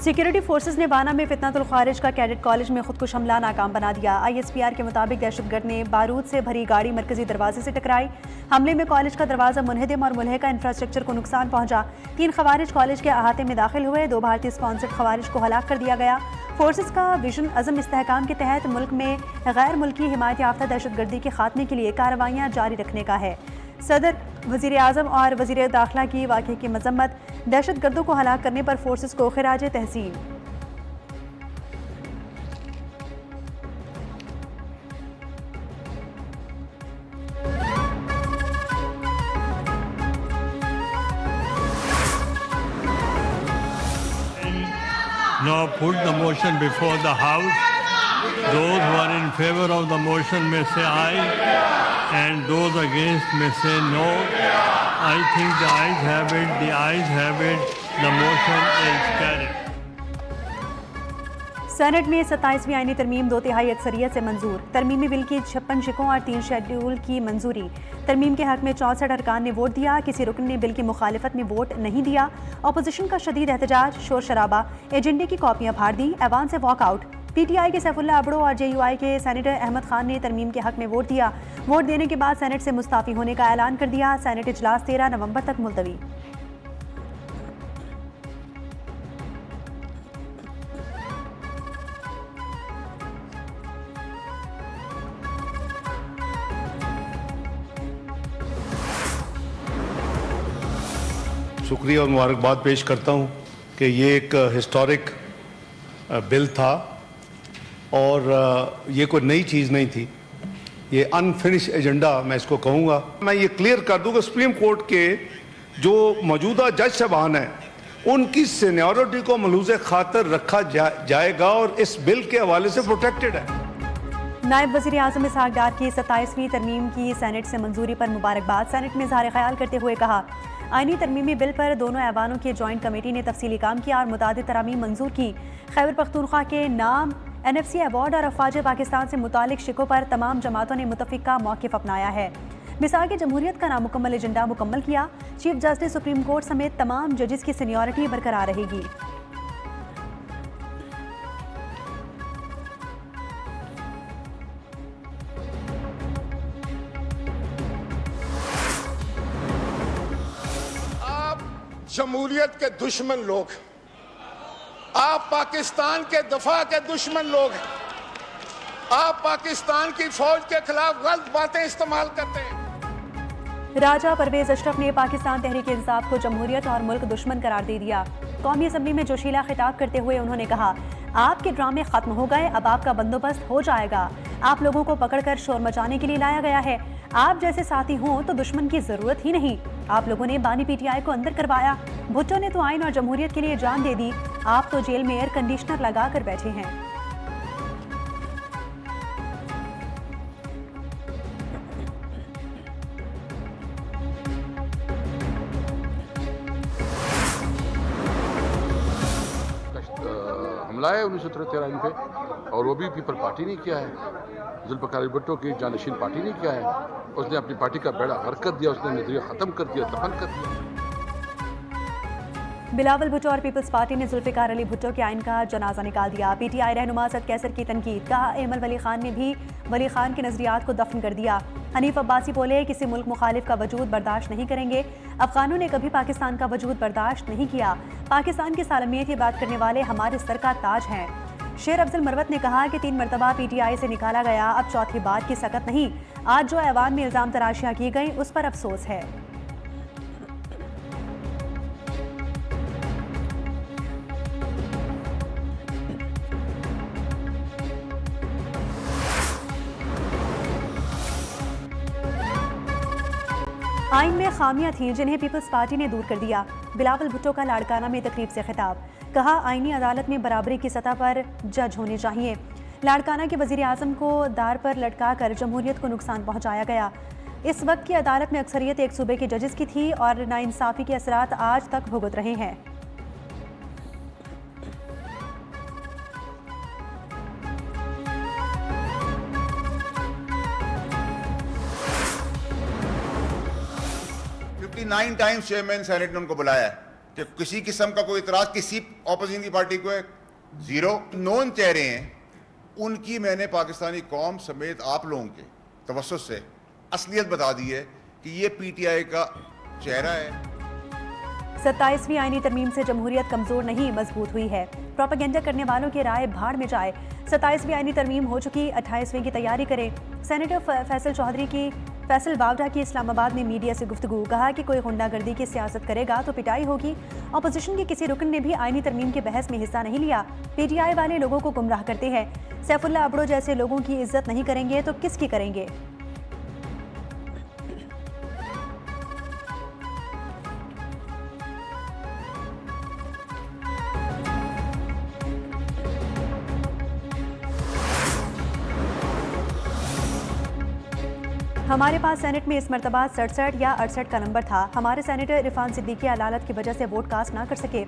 Security forces ने बाना में फितनातुल खारिज का कैडेट कॉलेज में खुदकुश हमला नाकाम बना दिया। ISPR के मुताबिक दहशतगर्द ने बारूद से भरी गाड़ी मरकजी दरवाजे से टकराई। हमले में कॉलेज का दरवाजा मुनहदम और मुलहका इंफ्रास्ट्रक्चर को नुकसान पहुंचा। 3 खवारिज कॉलेज के अहाते में दाखिल हुए। 2 भारतीय स्पॉन्सर्ड खवारिज को हलाक कर दिया गया। फोर्सेस का विजन अज़म इस्तेहकाम के तहत मुल्क में गैर मुल्की हिमायत याफ्ता दहशतगर्दी के खात्मे के लिए कार्रवाइयाँ जारी रखने का है। सदर, वज़ीर आज़म और वज़ीर दाखिला की वाक़े की मजम्मत। दहशतगर्दों को हलाक करने पर फोर्सेस को खिराज तहसीन। Now put the motion before the House. Those who are in favor of the motion may say aye, and those against may say no. I think the ayes have it. The ayes have it. The motion is carried. Senate में 27वीं आईनी तरमीम 2/3 अक्सरियत से मंजूर। तरमीमी bill की 56 शिकों और 3 schedule की मंजूरी। तरमीम के हक में 64 अरकान ने वोट दिया। किसी रुकन ने बिल की मुखालिफत में वोट नहीं दिया। अपोजिशन का शदीद एहतजाज, शोर शराबा, एजेंडे की कॉपियां फाड़ दी, ऐवान से वॉकआउट। PTI के सैफुल्ला अबड़ो और JUI के सेनेटर अहमद खान ने तरमीम के हक में वोट दिया। वोट देने के बाद सेनेट से मुस्ताफी होने का ऐलान कर दिया। सेनेट इजलास 13 नवंबर तक मुलतवी। शुक्रिया और मुबारकबाद पेश करता हूँ कि ये एक हिस्टोरिक बिल था और ये कोई नई चीज़ नहीं थी। ये अनफिनिश एजेंडा मैं इसको कहूँगा। मैं ये क्लियर कर दूँ कि सुप्रीम कोर्ट के जो मौजूदा जज साहबान हैं उनकी सीनियरिटी को मलूज़ खातर रखा जाएगा और इस बिल के हवाले से प्रोटेक्टेड है। नायब वज़ीर आज़म इसहाक डार की 27वीं तरमीम की सेनेट से मंजूरी पर मुबारकबाद। सेनेट में इज़हार ख्याल करते हुए कहा, आईनी तरमीमी बिल पर दोनों ऐवानों की जॉइंट कमेटी ने तफसीली काम किया और मुतादिद तरामीम मंजूर की। खैबर पख्तूनख्वा के नाम NFC अवार्ड और अफवाज पाकिस्तान से मुतालिक शिकों पर तमाम जमातों ने मुतफ़िका मौक़िफ़ अपनाया है। मिसाक़ जमहूरियत का नामुकम्मल एजेंडा मुकम्मल किया। चीफ जस्टिस सुप्रीम कोर्ट समेत तमाम जजेस की सीनियरिटी बरकरार रहेगी। जमहूरियत के दुश्मन लोग, आप पाकिस्तान के दफा के दुश्मन लोग, आप पाकिस्तान की फौज के खिलाफ गलत बातें इस्तेमाल करते हैं। राजा परवेज अशरफ ने पाकिस्तान तहरीक इंसाफ को जमहूरियत और मुल्क दुश्मन करार दे दिया। कौमी असम्बली में जोशीला खिताब करते हुए उन्होंने कहा, आपके ड्रामे खत्म हो गए, अब आपका बंदोबस्त हो जाएगा। आप लोगों को पकड़कर शोर मचाने के लिए लाया गया है। आप जैसे साथी हों तो दुश्मन की जरूरत ही नहीं। आप लोगों ने बानी PTI को अंदर करवाया। भुट्टो ने तो आइन और जमहूरियत के लिए जान दे दी। आप तो जेल में एयर कंडीशनर लगा कर बैठे हैं। हमला है 1973 पे, और वो भी पीपल पार्टी ने किया है। जुल्फ़िकार अली भुट्टो की जानशीन पार्टी ने किया है। उसने अपनी पार्टी का बेड़ा गर्क कर दिया, उसने नजरिया ख़त्म कर दिया, दफन कर दिया। बिलावल भुट्टो और पीपल्स पार्टी ने जुल्फ़िकार अली भुट्टो के आइन का जनाजा निकाल दिया। PTI रहनुमा सद कैसर की तनकीद। कहा, एमल वली खान ने भी वली खान के नजरियात को दफन कर दिया। हनीफ अब्बासी बोले, किसी मुल्क मुखालिफ का वजूद बर्दाश्त नहीं करेंगे। अफगानों ने कभी पाकिस्तान का वजूद बर्दाश्त नहीं किया। पाकिस्तान की सालमियत की बात करने वाले हमारे सर का ताज हैं। शेर अफजल मरवत ने कहा कि 3 मरतबा PTI से निकाला गया, अब चौथी बार की सकत नहीं। आज जो ऐवान में इल्ज़ाम तराशियाँ की गई उस पर अफसोस है। आइन में खामियां थीं जिन्हें पीपल्स पार्टी ने दूर कर दिया। बिलावल भुट्टो का लाड़काना में तकरीब से खिताब। कहा, आईनी अदालत में बराबरी की सतह पर जज होने चाहिए। लाड़काना के वज़ीर आज़म को दार पर लटका कर जमहूरियत को नुकसान पहुँचाया गया। इस वक्त की अदालत में अक्सरियत एक सूबे के जजेस की थी और नाइंसाफ़ी के असरात आज तक भुगत रहे हैं। नाइन टाइम्स चेयरमैन सेनेट ने उनको बुलाया है। कि किसी किस्म का कोई इतराज किसी ऑपोजिशन की पार्टी को है, जीरो। नॉन चेहरे हैं, उनकी मैंने पाकिस्तानी कौम समेत आप लोगों के तवज्जुह से असलियत बता दी है कि ये पीटीआई का चेहरा है। 27वीं आईनी तरमीम से जमहूरियत कमजोर नहीं मजबूत हुई है। प्रोपेगेंडा करने वालों की राय भाड़ में जाए। 27वीं आईनी तरमीम हो चुकी, 28वीं की तैयारी करें। सेनेटर फैसल बावडा की इस्लामाबाद में मीडिया से गुफ्तगू, कहा कि कोई गुंडागर्दी की सियासत करेगा तो पिटाई होगी। अपोजिशन के किसी रुकन ने भी आईनी तरमीम के बहस में हिस्सा नहीं लिया। पीटीआई वाले लोगों को गुमराह करते हैं। सैफुल्लाह अबड़ो जैसे लोगों की इज्जत नहीं करेंगे तो किसकी करेंगे? हमारे पास सेनेट में इस मरतबा 67 या 68 का नंबर था। हमारे सेनेटर इरफान सिद्दीकी अदालत की वजह से वोट कास्ट ना कर सके।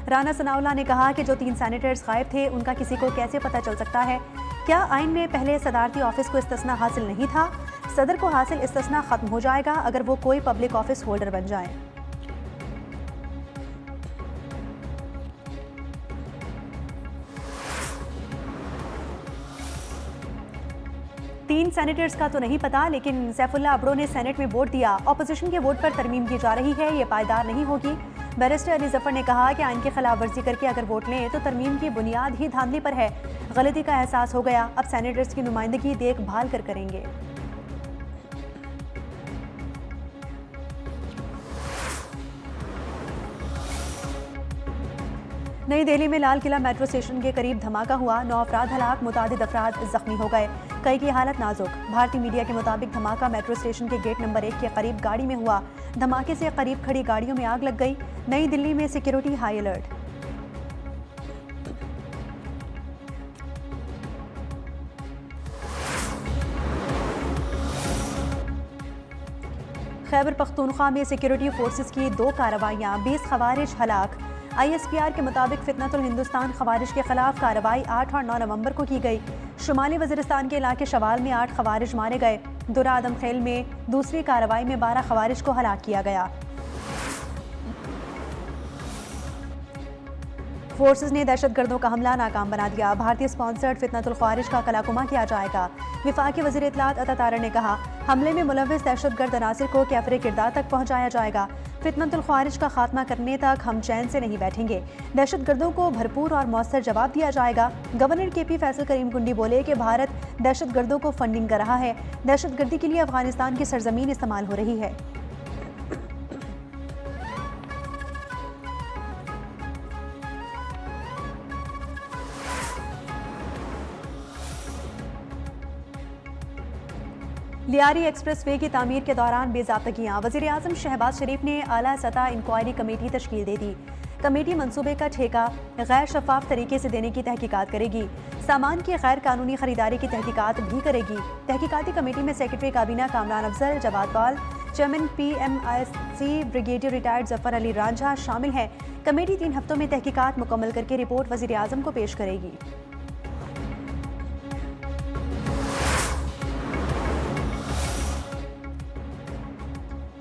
राना सनाउल्लाह ने कहा कि जो 3 सेनेटर्स गायब थे उनका किसी को कैसे पता चल सकता है? क्या आइन में पहले सदारती ऑफिस को इस्तिस्ना हासिल नहीं था? सदर को हासिल इस्तिस्ना खत्म हो जाएगा अगर वो कोई पब्लिक ऑफिस होल्डर बन जाए। तीन सेनेटर्स का तो नहीं पता, लेकिन सैफुल्लाह अबड़ो ने सेनेट में वोट दिया। ऑपोजिशन के वोट पर तरमीम की जा रही है, ये पायदार नहीं होगी। बैरिस्टर अली जफर ने कहा कि आइन की खिलाफ वर्जी करके अगर वोट लें तो तरमीम की बुनियाद ही धांधली पर है। गलती का एहसास हो गया, अब सेनेटर्स की नुमाइंदगी देखभाल कर करेंगे। नई दिल्ली में लाल किला मेट्रो स्टेशन के करीब धमाका हुआ। 9 अफराद हलाक, मुतादिद अफराद जख्मी हो गए, कई की हालत नाजुक। भारतीय मीडिया के मुताबिक धमाका मेट्रो स्टेशन के गेट नंबर 1 के करीब गाड़ी में हुआ। धमाके से करीब खड़ी गाड़ियों में आग लग गई। नई दिल्ली में security high alert. Khyber Pakhtunkhwa में सिक्योरिटी फोर्सेस की 2 कार्रवाइयां, 20 खवारिज हलाक। ISPR के मुताबिक फितनतुल हिंदुस्तान खवारिज के खिलाफ कार्रवाई 8 और 9 नवंबर को की गई। शुमाली वज़ीरिस्तान के इलाके शवाल में 8 खवारिज मारे गए। दुरा आदम खेल में दूसरी कार्रवाई में 12 खवारिज को हलाक किया गया। फोर्सेस ने दहशतगर्दों का हमला नाकाम बना दिया। भारतीय स्पॉन्सर्ड फितनतुल ख्वारिज का कलाकुमा किया जाएगा। विफाकी वज़ीर इत्तलात अता तारा ने कहा, हमले में मुलव्विस दहशतगर्द अनासिर को कैफरे किरदार तक पहुंचाया जाएगा। फितनतुल ख्वारिज का खात्मा करने तक हम चैन से नहीं बैठेंगे। दहशतगर्दों को भरपूर और मौसर जवाब दिया जाएगा। गवर्नर KP फैसल करीम कुंडी बोले कि भारत दहशतगर्दों को फंडिंग कर रहा है। दहशतगर्दी के लिए अफगानिस्तान की सरजमीन इस्तेमाल हो रही है। लियारी एक्सप्रेस वे की तामीर के दौरान बेज़ाब्तगियाँ। वज़ीर आज़म शहबाज शरीफ ने आला सतह इंक्वायरी कमेटी तश्कील दे दी। कमेटी मंसूबे का ठेका गैर शफाफ तरीके से देने की तहकीकात करेगी। सामान की गैर कानूनी खरीदारी की तहकीकात भी करेगी। तहकीकाती कमेटी में सेक्रेटरी काबीना कामरान अफजल, जवाद बाल, chairman PMIC brigadier retired Zafar Ali Ranjha शामिल हैं। कमेटी 3 हफ्तों में तहकीकात मुकम्मल करके रिपोर्ट वज़ीर आज़म को पेश करेगी।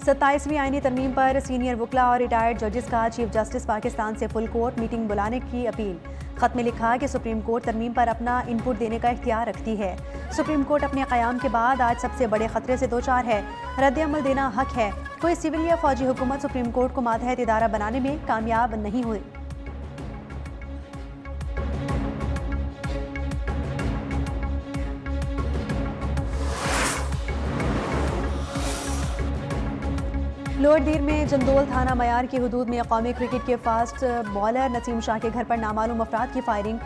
27वीं आईनी तरमीम पर सीनियर वकला और रिटायर्ड जजेस का चीफ जस्टिस पाकिस्तान से फुल कोर्ट मीटिंग बुलाने की अपील। खत में लिखा कि सुप्रीम कोर्ट तरमीम पर अपना इनपुट देने का इख्तियार रखती है। सुप्रीम कोर्ट अपने क़याम के बाद आज सबसे बड़े खतरे से दो चार है। रद्द-ए-अमल देना हक है। कोई सिविल या फौजी हुकूमत सुप्रीम कोर्ट को मातहत इदारा बनाने में कामयाब नहीं हुई। लोअर दीर में जंदोल थाना मयार की हदूद में कौमी क्रिकेट के फास्ट बॉलर नसीम शाह के घर पर नामालूम अफराद की फायरिंग।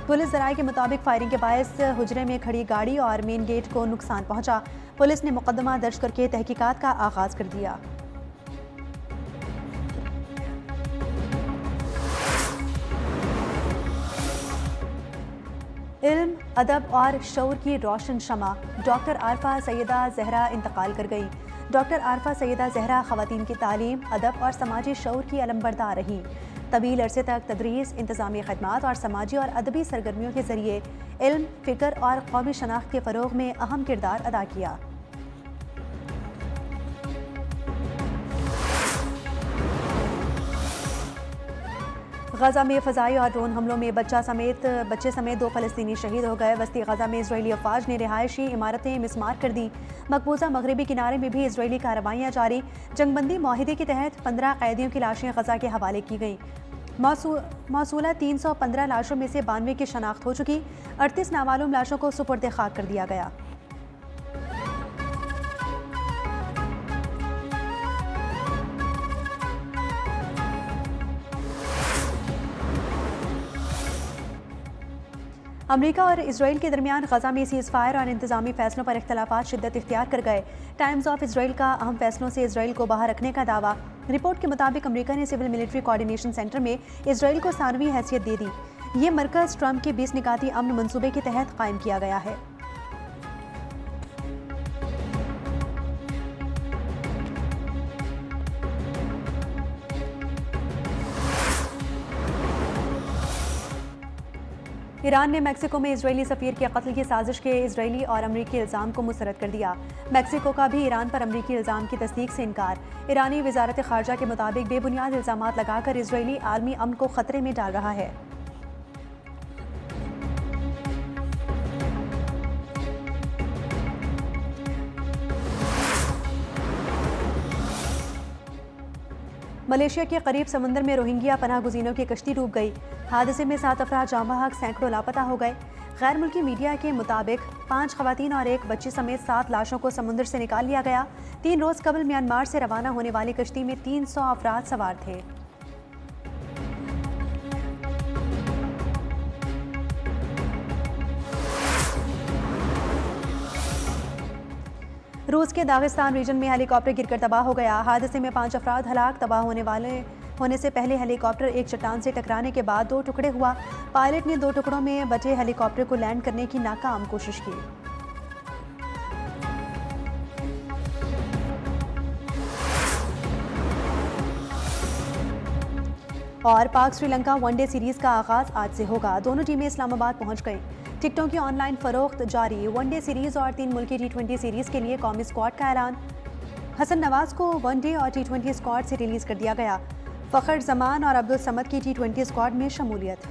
पुलिस ज़राए के मुताबिक फायरिंग के बायस हुजरे में खड़ी गाड़ी और मेन गेट को नुकसान पहुंचा। पुलिस ने मुकदमा दर्ज करके तहकीकात का आगाज कर दिया। इल्म, अदब और शऊर की रोशन शमा डॉक्टर आरफा सैयदा जहरा इंतकाल कर गई। डॉक्टर आरफा सैयदा जहरा ख़वातीन की तालीम, अदब और समाजी शऊर की अलमबरदार रहीं। तवील अरसे तक तदरीस, इंतज़ामी खदमात और समाजी और अदबी सरगर्मियों के ज़रिए इल्म, फ़िक्र और कौमी शनाख्त के फ़रोग़ में अहम किरदार अदा किया। गजा में फ़ज़ाई और ड्रोन हमलों में बच्चे समेत 2 फ़लस्तीनी शहीद हो गए। वस्ती गजा में इजरायली अफवाज ने रिहायशी इमारतें मिसमार कर दी। मकबूजा मगरबी किनारे में भी इजरायली कार्रवाइयाँ जारी। जंगबंदी माहिदे के तहत 15 कैदियों की लाशें गजा के हवाले की गईं। मौसूला 315 लाशों में से 92 की शनाख्त हो चुकी। 38 नामालूम लाशों को सुपुर्द खाक कर दिया गया। अमेरिका और इसराइल के दरमियान गजा में सीज़ फायर और इंतजामी फैसलों पर इख्तलाफात शिद्दत इख्तियार कर गए। टाइम्स ऑफ इसराइल का अहम फैसलों से इसराइल को बाहर रखने का दावा। रिपोर्ट के मुताबिक अमेरिका ने सिविल मिलिट्री कोऑर्डिनेशन सेंटर में इसराइल को सानवी हैसियत दे दी। ये मरकज़ ट्रंप के 20 निकाती अमन मंसूबे के तहत कायम किया गया है। ईरान ने मेक्सिको में इजरायली सफ़ीर के कत्ल की साजिश के इजरायली और अमरीकी इल्ज़ाम को मुस्तरद कर दिया। मेक्सिको का भी ईरान पर अमरीकी इल्ज़ाम की तस्दीक से इनकार। ईरानी वज़ारत ख़ारजा के मुताबिक बेबुनियाद इल्ज़ामात लगाकर इजरायली आलमी अमन को ख़तरे में डाल रहा है। मलेशिया के करीब समंदर में रोहिंग्या पनाह गुज़ीनों की कश्ती डूब गई। हादसे में 7 अफराद जाँ बहक, सैकड़ों लापता हो गए। गैर मुल्की मीडिया के मुताबिक 5 ख़वातीन और 1 बच्ची समेत 7 लाशों को समुद्र से निकाल लिया गया। 3 रोज़ कबल म्यांमार से रवाना होने वाली कश्ती में 300 अफराद सवार थे। रूस के दागिस्तान रीजन में हेलीकॉप्टर गिरकर तबाह हो गया। हादसे में 5 अफराद हलाक। तबाह होने से पहले हेलीकॉप्टर एक चट्टान से टकराने के बाद 2 टुकड़े हुआ। पायलट ने 2 टुकड़ों में बटे हेलीकॉप्टर को लैंड करने की नाकाम कोशिश की। और पाक श्रीलंका वनडे सीरीज का आगाज आज से होगा। दोनों टीमें इस्लामाबाद पहुंच गईं। टिकटों की ऑनलाइन फरोख्त जारी। वनडे सीरीज और 3 मुल्की T20 सीरीज के लिए कौमी स्क्वाड का ऐलान। हसन नवाज को वनडे और T20 स्क्वाड से रिलीज कर दिया गया। फ़खर जमान और अब्दुल समद की T20 स्क्वाड में शमूलियत।